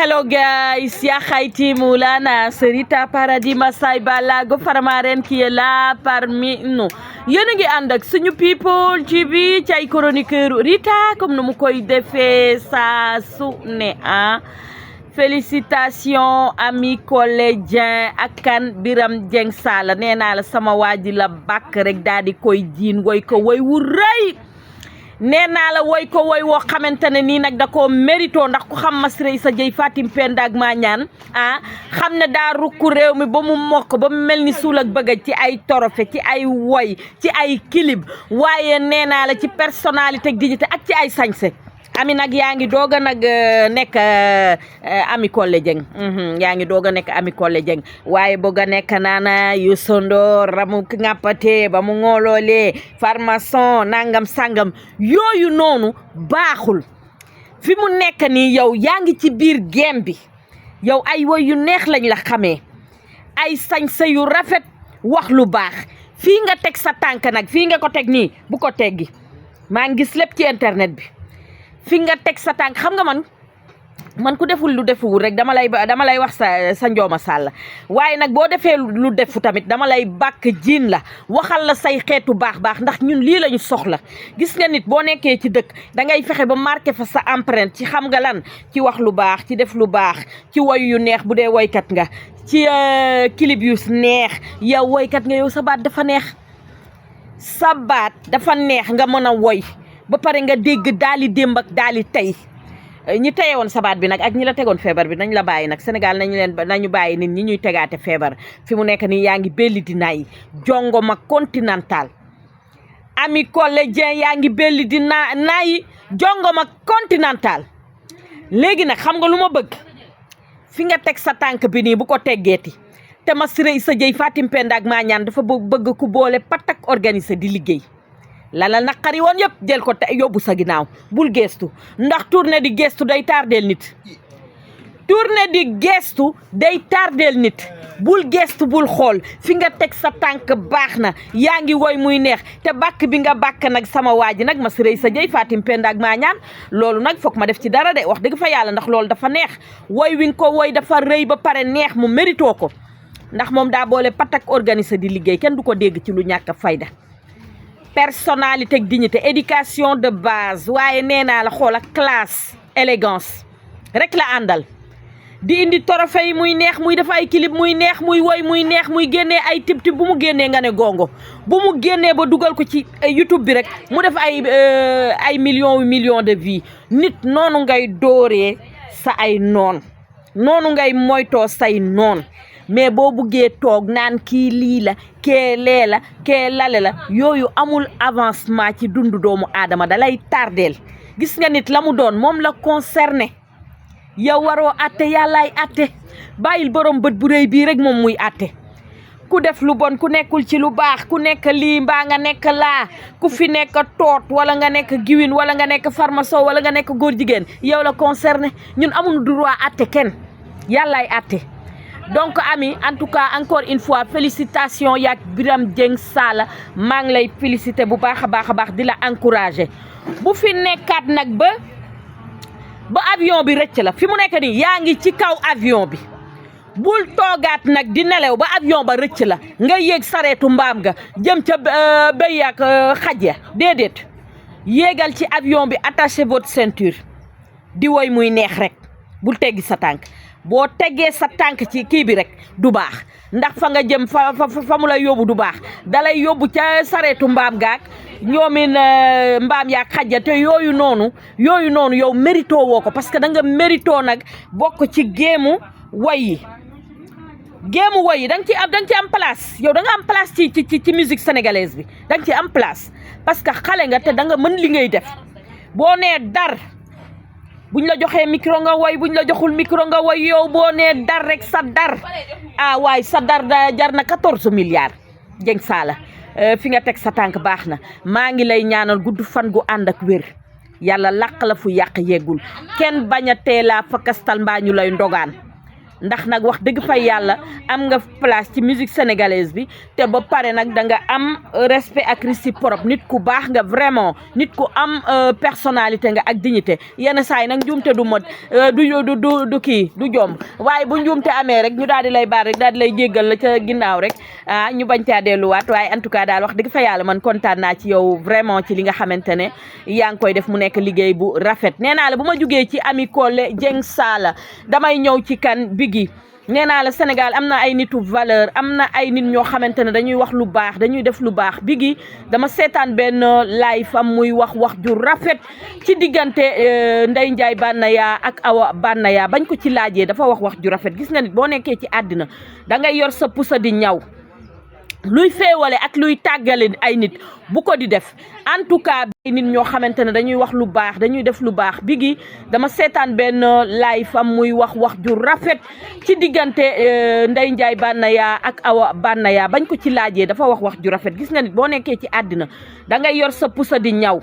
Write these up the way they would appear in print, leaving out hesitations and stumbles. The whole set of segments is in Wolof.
Hello guys, ya Haïti Moulana, c'est Rita Paradis Masai Balago Faramaren qui est là parmi nous. Yéen a ngi ànd ak suñu people ci bi ci ay chroniqueur Rita comme nu mu koy defee saa su ne félicitations ami collégien ak kan Biram Dieng Sala nee naa la sama waaji la bàkk rek daal di koy jiin woy ko woy wu rëy nee naa la woy ko woy woo xamante ne nii nag da koo mérito ndax ku xam Masiré sa jëy Fatim Penda ak Mañaan xam ne daa rukku réew mi ba mu mokk ba mu mel ni suul ak bëgg ci ay trophée ci ay woy ci ay clip waaye nee naa la ci personnalité ak dignité ak ci ay sañse ami nag yaa ngi doog a nag nekk ami Collé Dieng yaa ngi doog a nekk ami Collé Dieng waaye bëgg a nekk naana Youssou Ndour ramu ngàppate ba mu ngooloolee farmason nangam sangam yooyu noonu baaxul fi mu nekk nii yow yaa ngi ci biir game bi yow ay woy yu neex lañ la xamee ay sañse yu rafet wax lu baax fii nga teg sa tànk nag fii nga ko teg nii bu ko teggi maa ngi gis lépp ci internet bi fi nga teg sa tànk xam nga man ku deful lu defuwul rek dama lay wax sa njooma sàll waaye nag boo defee lu defu tamit dama lay bàkk jiin la waxal la say xeetu baax ndax ñun lii lañu soxla gis nga nit boo nekkee ci dëkk da ngay fexe ba marqué fa sa empreinte ci xam nga lan ci wax lu baax ci def lu baax ci woy yu neex bu dee woykat nga ci clip yu neex yow woykat nga yow sa baat dafa neex nga mën a woy ba pare nga dégg daali démb ak daali tey ñi teye woon sabaat bi nag ak ñi la tegoon feebar bi nañ la bàyyi nag Sénégal nañu bàyyi nit ñi ñuy tegaate feebar fi mu nekk nii yaa ngi belli di nayi jongo ma continental ami Collé Dieng yaa ngi belli di nayi jongo ma continental léegi nag xam nga lu ma bëgg fi nga teg sa tànk bi nii bu ko teggeeti te Masiré sa jëy Fatim Penda ak Mañaan dafa bëgg ku boole patak organisé di liggéey lala naqari woon yëpp jël ko te yóbbu sa ginnaaw bul gestu ndax tournée di gestu day tardeel nit bul gestu bul xool fi nga teg sa tànk baax na yaa ngi woy muy neex te bàkk bi nga bàkk nag sama waa ji nag Masiré sa jëy Fatim Penda ak Mañaan loolu nag foog ma def ci dara de wax dëgg fa yàlla ndax loolu dafa neex woy wi nga ko woy dafa rëy ba pare neex mu mérito ko ndax moom daa boole patak organisé di liggéey kenn du ko dégg ci lu ñàkk fayda personnalité ak dignité éducation de base waaye nee naa la xool ak classe élégance rek la àndal di indi trophée yi muy neex muy def ay clip muy neex muy woy muy neex muy génnee ay tib bu mu génnee nga ne gongo bu mu génnee ba dugal ko ci YouTube bi rek mu def ay millions de vues nit noonu ngay dooree sa ay noon noonu ngay moytoo say noon mais boo buggee toog naan kii lii la kee lee la kee lale la yooyu amul avancement ci dundu doomu aadama dalay tardeel gis nga nit la mu doon moom la concerné yow waroo atte yàllaay atte bàyyil borom bët bu rëy bii rek moom muy atte ku def lu bon ku nekkul ci lu baax ku nekk lii mbaa nga nekk laa ku fi nekk toot wala nga nekk giwin wala nga nekk farmaso wala nga nekk góor jigéen yow la concerné ñun amuñu droit atte kenn yàllaay atte donc ami en tout cas encore une fois félicitations yaak Biram Dieng Sala maa ngi lay félicité bu baax a baax di la encouragé bu fi nekkaat nag ba avion bi rëcc la fi mu nekk nii yaa ngi ci kaw avion bi bul toogaat nag di nelew ba avion ba rëcc la nga yéeg sareetu mbaam ga jëm ca béy ak xaj ya déedéet yéegal ci avion bi attaché votre ceinture di woy muy neex rek bul teggi sa tànk boo teggee sa tànk ci kii bi rek du baax ndax fa nga jëm fa mu lay yóbbu du baax dalay yóbbu ca sareetu mbaam gaak ñoomin mbaam yaak xajja te yooyu noonu yow mérito woo ko parce que da nga mérito nag bokk ci géemu woy yi da nga ci am place yow da nga am place ci musique sénégalaise bi da nga ci am place parce que xale nga te da nga mën li ngay def boo nee dar buñ la joxee micro nga woy buñ la joxul micro nga woy yow boo nee dar rek sa dar waaye sa dar da jar na 14 milliards Dieng Sala fi nga teg sa tànk baax na maa ngi lay ñaanal gudd fan gu ànd ak wér yàlla làq la fu yàq yeggul kenn bañ a teelaa fakastal mbaa ñu lay ndogaan ndax nag wax dëgg fa yàlla am nga place ci musique sénégalaise bi te ba pare nag da nga am respect ak réciproque nit ku baax nga vraiment nit ku am personnalité nga ak dignité yenn saa yi nag njuumte du mot du kii du jomb waaye bu njuumte amee rek ñu daal di lay baal rek daal di lay jéggal la ca ginnaaw rek ñu bañ caa delluwaat waaye en tout cas daal wax dëgg fa yàlla man kontaan naa ci yow vraiment ci li nga xamante ne yaa ngi koy def mu nekk liggéey bu rafet nee naa la bu ma jugee ci Ami Collé Dieng Saala damay ñëw ci kan Biggi nee naa la Sénégal am na ay nitu valeur am na ay nit ñoo xamante ne dañuy wax lu baax dañuy def lu baax Biggi dama seetaan benn live am muy wax ju rafet ci diggante Ndeye Ndiaye Banaya ak Awa Banaya bañ ko ci laajee dafa wax ju rafet gis nga nit boo nekkee ci àddina da ngay yor sa pusa di ñaw luy féewale ak luy tàggale ay nit bu ko di def en tout cas nit ñoo xamante ne dañuy wax lu baax dañuy def lu baax Biggi dama seetaan benn live am muy wax ju rafet ci diggante Ndeye Ndiaye Banaya ak Awa Banaya bañ ko ci laajee dafa wax ju rafet gis nga nit boo nekkee ci àddina da ngay yor sa pusa di ñaw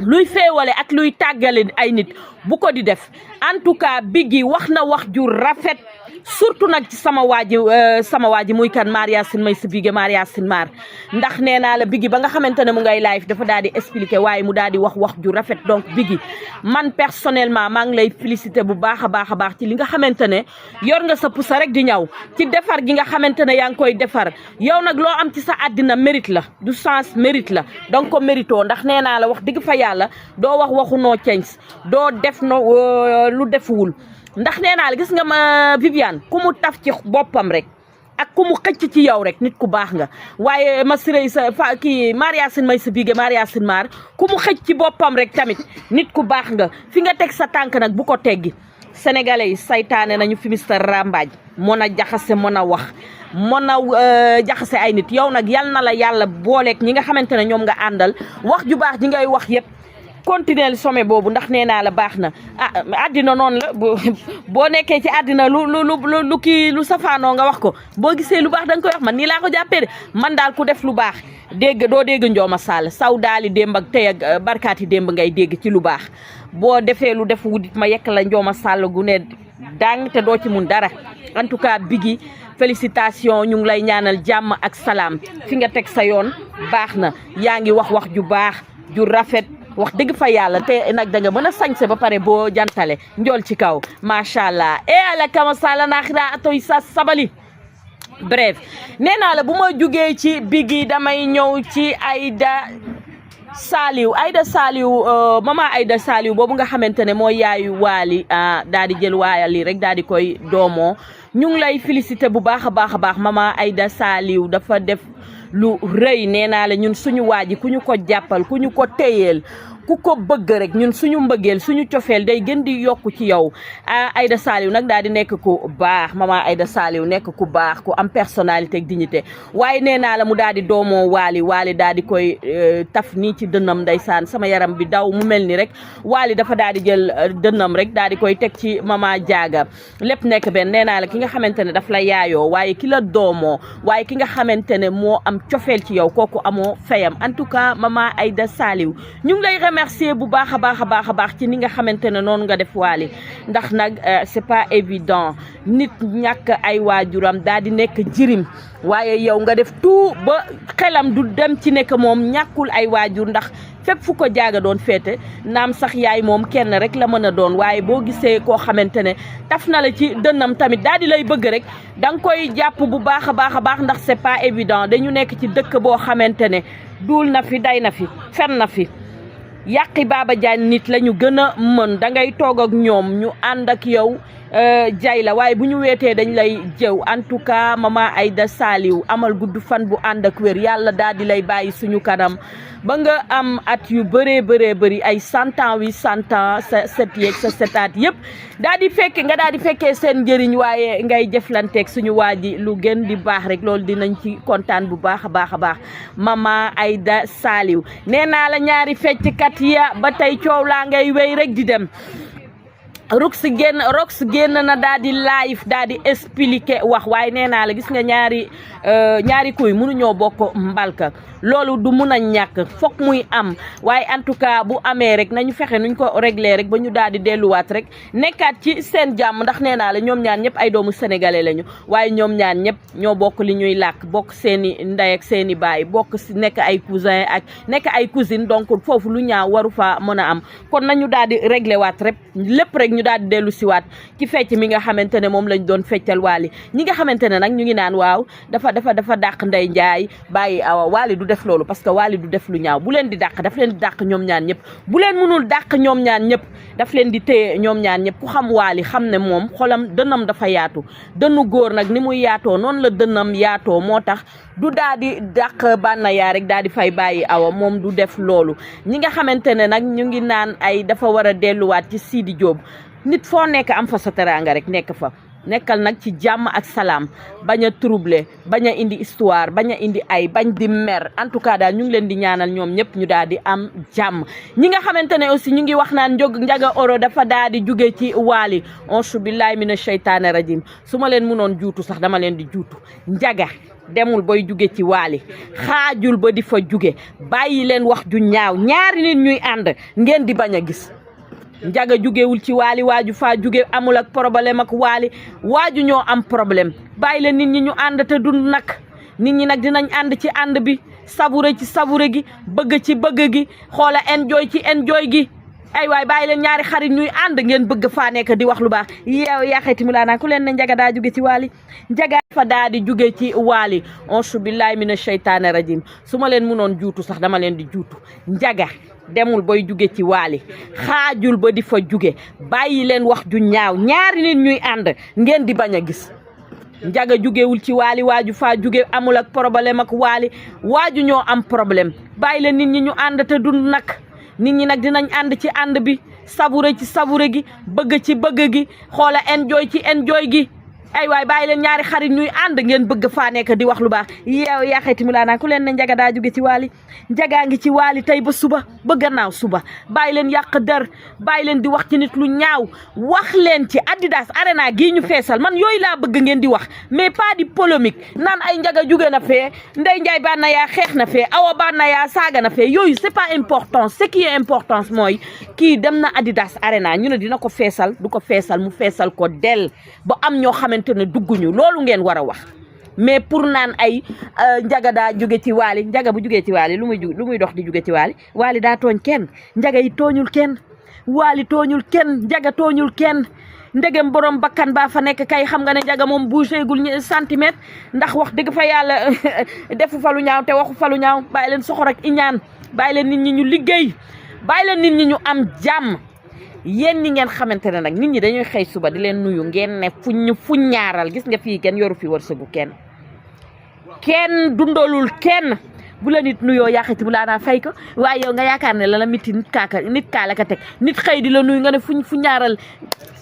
luy féewale ak luy tàggale ay nit bu ko di def en tout cas Biggi wax na wax ju rafet surtout nag ci sama waaji muy kan Maria Sin may sa Biggi Maria Sin Mar ndax nee naa la Biggi ba nga xamante ne mu ngay live dafa daal di expliquer waaye mu daal di wax ju rafet donc Biggi man personnellement maa ngi lay féliciter bu baax a baax ci li nga xamante ne yor nga sa pusa rek di ñaw ci defar gi nga xamante ne yaa ngi koy defar yow nag loo am ci sa àddina mérite la du sens mérite la donc ko mérito ndax nee naa la wax dëgg fa yàlla doo waxu noo cenc doo def no lu defuwul ndax nee naa la gis nga ma Viviane ku mu taf ci boppam rek ak ku mu xëcc ci yow rek nit ku baax nga waaye ma sirey sa kii Maria Sin may sa Biggi Maria Sin Mar ku mu xëcc ci boppam rek tamit nit ku baax nga fi nga teg sa tànk nag bu ko teggi sénégalais yi saytaane nañu fi mister rambaaj mën a jaxase mën a wax mën a jaxase ay nit yow nag yal na la yàlla booleeg ñi nga xamante ne ñoom nga àndal wax ju baax ji ngay wax yëpp continuer sommet boobu ndax nee naa la baax na àddina noonu la boo nekkee ci àddina lu safaanoo nga wax ko boo gisee lu baax da nga koy wax man nii laa ko jàppee de man daal ku def lu baax doo dégg Njooma Sall saw daali démb ak tey ak barkaati démb ngay dégg ci lu baax boo defee lu def wudit ma yekk la Njooma Sall gu ne dang te doo ci mun dara en tout cas Biggi félicitation ñu ngi lay ñaanal jàmm ak salaam fi nga teg sa yoon baax na yaa ngi wax ju baax ju rafet wax dëgg fa yàlla te nag da nga mën a sañse ba pare boo jantale njool ci kaw macha allah ala kama sala naaxira atoy sa sabali bref nee naa la bu ma jugee ci Biggi damay ñëw ci Aïda Saliou mama Aïda Saliou boobu nga xamante ne mooy yaayu Waly daal di jël Waly rek daal di koy doomoo ñu ngi lay féliciter bu baax a baax mama Aïda Saliou dafa def lu rëy nee naa la ñun suñu waaji ku ñu ko jàppal ku ñu ko téyeel ku ko bëgg rek ñun suñu mbëggeel suñu cofeel day gën di yokku ci yow Aïda Saliou nag daal di nekk ku baax maman Aïda Saliou nekk ku baax ku am personnalité ak dignité waaye nee naa la mu daal di doomoo Waly daal di koy taf nii ci dënnam ndeysaan sama yaram bi daw mu mel ni rek Waly dafa daal di jël dënnam rek daal di koy teg ci maman Diaga lépp nekk benn nee naa la ki nga xamante ne daf la yaayoo waaye ki la doomoo waaye ki nga xamante ne moo am cofeel ci yow kooku amoo fayam en tout cas maman Aïda Saliou ñu ngi lay remercier bu baax a baax ci ni nga xamante ne noonu nga def Waly ndax nag c'est pas évident nit ñàkk ay waajuram daal di nekk jirim waaye yow nga def tout ba xelam du dem ci nekk moom ñàkkul ay waajur ndax fépp fu ko jaaga doon féete naam sax yaay moom kenn rek la mën a doon waaye boo gisee koo xamante ne taf na la ci dënnam tamit daal di lay bëgg rek da nga koy jàpp bu baax a baax ndax c'est pas évident dañu nekk ci dëkk boo xamante ne duul na fi day na fi fen na fi yàqi Baba Diagne nit la ñu gën a mën da ngay toog ak ñoom ñu ànd ak yow jay la waaye bu ñu weetee dañ lay jëw en tout cas maman Aïda Saliou amal gudd fan bu ànd ak wér yàlla daal di lay bàyyi suñu kanam ba nga am at yu bëree bëri ay 100 ans 800 ans sa set yeeg sa setaat yëpp daal di fekkee seen njëriñ waaye ngay jëflanteeg suñu waa ji lu gën di baax rek loolu dinañ ci kontaan bu baax a baax maman Aïda Saliou nee naa la ñaari fecckat ya ba tey coow laa ngay wéy rek di dem Rox génn na daal di live daal di expliquer wax waaye nee naa la gis nga ñaari kuy mënuñoo bokk mbalka loolu du mun a ñàkk foog muy am waaye en tout cas bu amee rek nañu fexe nuñ ko régler rek ba ñu daal di delluwaat rek nekkaat ci seen jàmm ndax nee naa la ñoom ñaan ñëpp ay doomu sénégalais lañu waaye ñoom ñaan ñëpp ñoo bokk li ñuy làkk bokk seeni ndey ak seeni baay bokk si nekk ay cousin ak nekk ay cousine donc foofu lu ñaaw waru faa mën a am kon nañu daal di régler waat rek lépp rek ñu daal di dellu si waat ci fecc mi nga xamante ne moom lañ doon feccal Wally ñi nga xamante ne nag ñu ngi naan waaw dafa dàq Ndeye Ndiaye bàyyi Awa Wally du def loolu parce que Wally du def lu ñaaw bu leen di dàq daf leen di dàq ñoom ñaan ñëpp bu leen mënul dàq ñoom ñaan ñëpp daf leen di téye ñoom ñaan ñëpp ku xam Wally xam ne moom xolam dënnam dafa yaatu dënnu góor nag ni muy yaatoo noonu la dënnam yaatoo moo tax du daal di dàq Banaya rek daal di fay bàyyi Awa moom du def loolu ñi nga xamante ne nag ñu ngi naan ay dafa war a delluwaat ci Sidi Diop nit foo nekk am fa sa teraanga rek nekk fa nekkal nag ci jàmm ak salaam bañ a troubler bañ a indi histoire bañ a indi ay bañ di mer en tout cas daal ñu ngi leen di ñaanal ñoom ñëpp ñu daal di am jàmm ñi nga xamante ne aussi ñu ngi wax naan Ndiaga Oro dafa daal di jóge ci Wally onchu billahi mina sheytaane rajim su ma leen mënoon juutu sax dama leen di juutu Ndiaga demul boy jóge ci Wally xaajul ba di fa jóge bàyyi leen wax ju ñaaw ñaari nit ñuy ànd ngeen di bañ a gis Ndiaga jugewul ci Wally waaju faa juge amul ak problème ak Wally waaju ñoo am problème bàyyi la nit ñi ñu ànd te dund nag nit ñi nag dinañ ànd ci ànd bi savourer ci savourer gi bëgg ci bëgg gi xoola enjoy ci enjoy gi ay waay bàyyi leen ñaari xarit ñuy ànd ngeen bëgg faa nekk di wax lu baax yow yaa xayti mu laa naa ku leen ne Ndiaga daa juge ci Wally Ndiaga fa daa di juge ci Wally onchu billahi mina sheytaane rajim su ma leen mënoon juutu sax dama leen di juutu Ndiaga demul boy jóge ci Wally xaajul ba di fa jóge bàyyi leen wax ju ñaaw ñaari nit ñuy ànd ngeen di bañ a gis Ndiaga jugewul ci Wally waaju faa juge amul ak problème ak Wally waaju ñoo am problème bàyyi leen nit ñi ñu ànd te dund nag nit ñi nag dinañ ànd ci ànd bi savourer ci savourer gi bëgg ci bëgg gi xoola enjoy ci enjoy gi ay waay bàyyi leen ñaari xarit ñuy ànd ngeen bëgg faa nekk di wax lu baax yow yaa xayti mu laa naa ku leen ne Ndiaga daa jóge ci Wally Ndiaga ngi ci Wally tey ba suba ba gannaaw suba bàyyi leen yàq der bàyyi leen di wax ci nit lu ñaaw wax leen ci Adidas Arena gii ñu feesal man yooyu laa bëgg ngeen di wax mais pas di polémique naan ay Ndiaga jóge na fee Ndeye Ndiaye Banaya xeex na fee Awa Banaya saaga na fee yooyu c'est pas important ce qui est important mooy kii dem na Adidas Arena ñu ne dina ko feesal du ko feesal mu feesal ko del ba am ñoo xamante ne dugguñu loolu ngeen war a wax mais pour naan ay Ndiaga daa jóge ci Wally Ndiaga bu jógee ci Wally lu muy dox di jóge ci Wally Wally daa tooñ kenn Ndiaga yi tooñul kenn Wally tooñul kenn Ndiaga tooñul kenn ndegem borom bakkan baa fa nekk kay xam nga ne Ndiaga moom bougégul centimètre ndax wax dëgg fa yàlla defu fa lu ñaaw te waxu fa lu ñaaw bàyyi leen soxor ak iñaan bàyyi leen nit ñi ñu liggéey bàyyi leen nit ñi ñu am jàmm yéen ñi ngeen xamante ne nag nit ñi dañuy xëy suba di leen nuyu ngeen ne fuñ ñaaral gis nga fii kenn yoru fi wërsëgu kenn dundalul kenn bu la nit nuyoo yaaxati bu laa naa fay ko waaye yow nga yaakaar ne la miti nit kaa la ka teg nit xëy di la nuyu nga ne fu ñaaral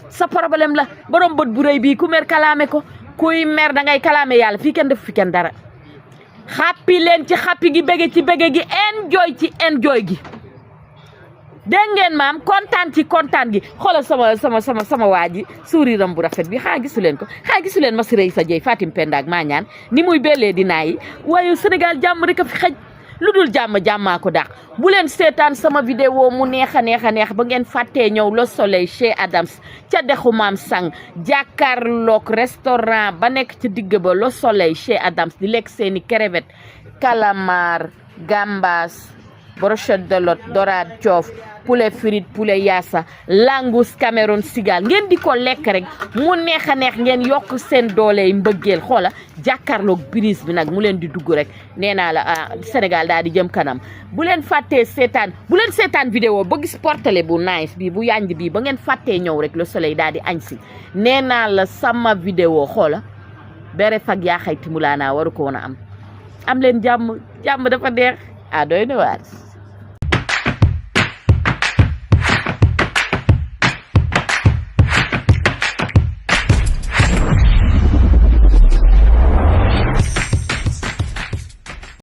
sa problème la borom bët bu rëy bii ku mer kalaame ko kuy mer da ngay kalaame yàlla fii kenn def fi kenn dara xappi leen ci xappi gi bége ci bége gi enjoy ci enjoy gi dégg ngeen maam kontaan ci kontaan gi xoolal sama waa ji sourire am bu rafet bi xaa gisu leen ko xaa gisu leen Massiré Issa Dieye Fatim Penda ak Mañaan ni muy bellee dinaa yi waaye Sénégal jàmm rek a fi xëj lu dul jàmmaa ko dàq bu leen seetaan sama vidéo mu neex a neex ba ngeen fàttee ñëw Le Soleil chez Adams ca dexu Maam Sang jàkkaarloog restaurant ba nekk ca digg ba Le Soleil chez Adams di lekk seeni crevette calamar gambas brochette de lot dorade coof poulet frite poulet yaasa langous Cameroun sigal ngeen di ko lekk rek mu neex a neex ngeen yokk seen doole yi mbëggeel xoola jàkkaarloog brise bi nag mu leen di dugg rek nee naa la Sénégal daal di jëm kanam bu leen fàttee seetaan vidéo ba gis portale bu nice bi bu yanj bi ba ngeen fàttee ñëw rek Le Soleil daal di añ si nee naa la sama vidéo xoola bere fag yaa xayti mu laa naa waru ko woon a am leen jàmm dafa neex doy na waar